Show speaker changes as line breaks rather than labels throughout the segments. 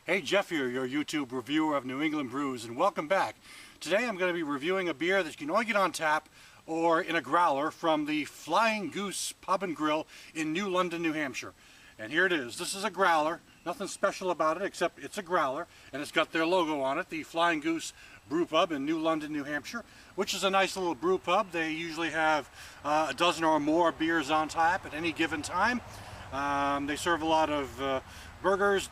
Hey, Jeff here, your YouTube reviewer of New England brews, and welcome back. Today I'm going to be reviewing a beer that you can only get on tap or in a growler from the Flying Goose Pub and Grill in New London, New Hampshire. And here it is. This is a growler. Nothing special about it except it's a growler, and it's got their logo on it, the Flying Goose Brew Pub in New London, New Hampshire, which is a nice little brew pub. They usually have a dozen or more beers on tap at any given time. They serve a lot of burgers,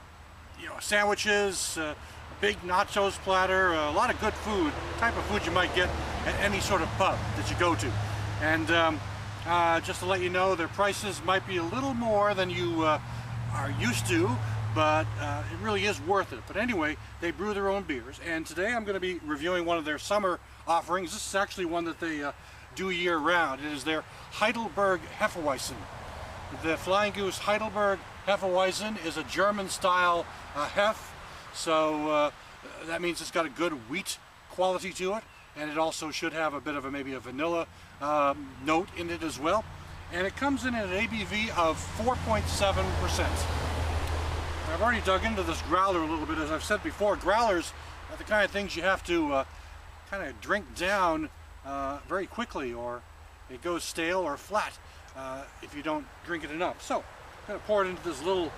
sandwiches, a big nachos platter, a lot of good food, type of food you might get at any sort of pub that you go to. And just to let you know, their prices might be a little more than you are used to, but it really is worth it. But anyway, they brew their own beers, and today I'm going to be reviewing one of their summer offerings. This is actually one that they do year-round. It is their Heidelberg Hefeweizen. The Flying Goose Heidelberg Hefeweizen is a German-style hef, so that means it's got a good wheat quality to it, and it also should have a bit of maybe a vanilla note in it as well. And it comes in at an ABV of 4.7%. I've already dug into this growler a little bit. As I've said before, growlers are the kind of things you have to kind of drink down very quickly, or it goes stale or flat if you don't drink it enough. So I'm going to pour it into this little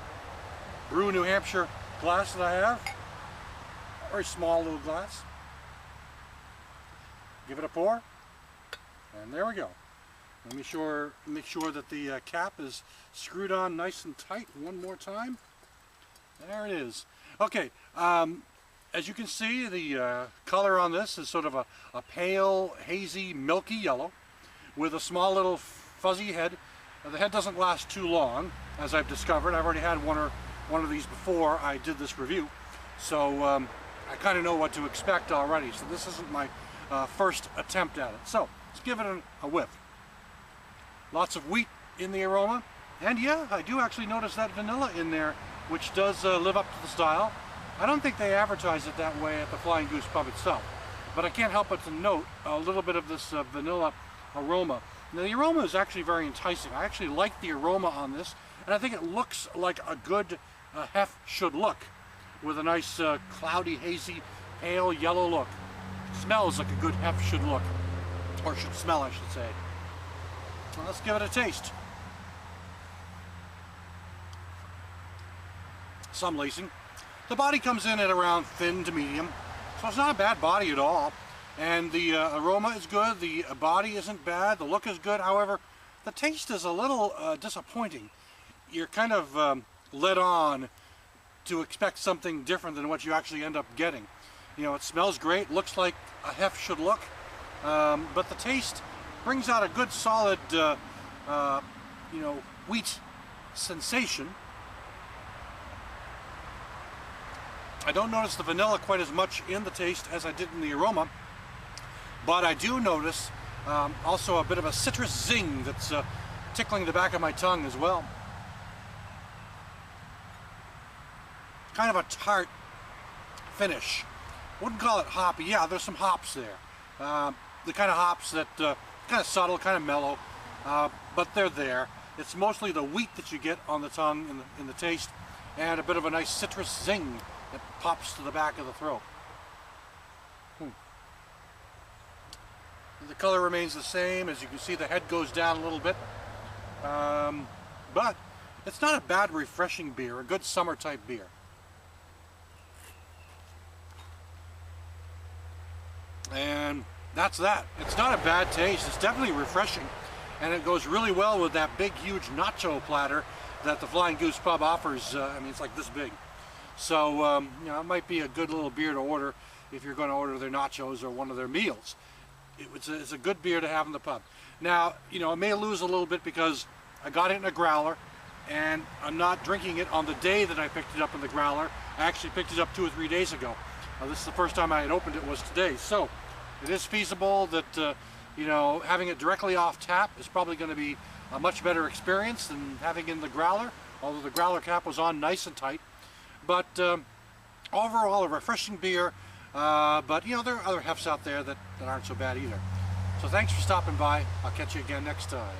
Brew New Hampshire glass that I have. A very small little glass. Give it a pour, and there we go. Let me make sure that the cap is screwed on nice and tight one more time. There it is. Okay, as you can see, the color on this is sort of a pale, hazy, milky yellow with a small little fuzzy head. The head doesn't last too long, as I've discovered. I've already had one of these before I did this review, so I kind of know what to expect already. So this isn't my first attempt at it. So let's give it a whiff. Lots of wheat in the aroma, and yeah, I do actually notice that vanilla in there, which does live up to the style. I don't think they advertise it that way at the Flying Goose Pub itself, but I can't help but to note a little bit of this vanilla aroma. Now, the aroma is actually very enticing. I actually like the aroma on this, and I think it looks like a good hef should look, with a nice cloudy, hazy, pale yellow look. It smells like a good hef should look, or should smell, I should say. Well, let's give it a taste. Some lacing. The body comes in at around thin to medium, so it's not a bad body at all. And the aroma is good, the body isn't bad, the look is good. However, the taste is a little disappointing. You're kind of led on to expect something different than what you actually end up getting. It smells great, looks like a hef should look, but the taste brings out a good solid wheat sensation. I don't notice the vanilla quite as much in the taste as I did in the aroma, but I do notice also a bit of a citrus zing that's tickling the back of my tongue as well. Kind of a tart finish. Wouldn't call it hoppy. Yeah, there's some hops there. The kind of hops that kind of subtle, kind of mellow, but they're there. It's mostly the wheat that you get on the tongue in the taste, and a bit of a nice citrus zing that pops to the back of the throat. The color remains the same. As you can see, the head goes down a little bit, but it's not a bad, refreshing beer, a good summer type beer. And that's that. It's not a bad taste. It's definitely refreshing, and it goes really well with that big, huge nacho platter that the Flying Goose Pub offers. I mean, it's like this big. So, it might be a good little beer to order if you're going to order their nachos or one of their meals. It's a good beer to have in the pub. Now, it may lose a little bit because I got it in a growler, and I'm not drinking it on the day that I picked it up in the growler. I actually picked it up 2 or 3 days ago. This is the first time I had opened it was today. So it is feasible that, having it directly off tap is probably going to be a much better experience than having it in the growler, although the growler cap was on nice and tight. But overall, a refreshing beer. But there are other hefs out there that aren't so bad either. So thanks for stopping by. I'll catch you again next time.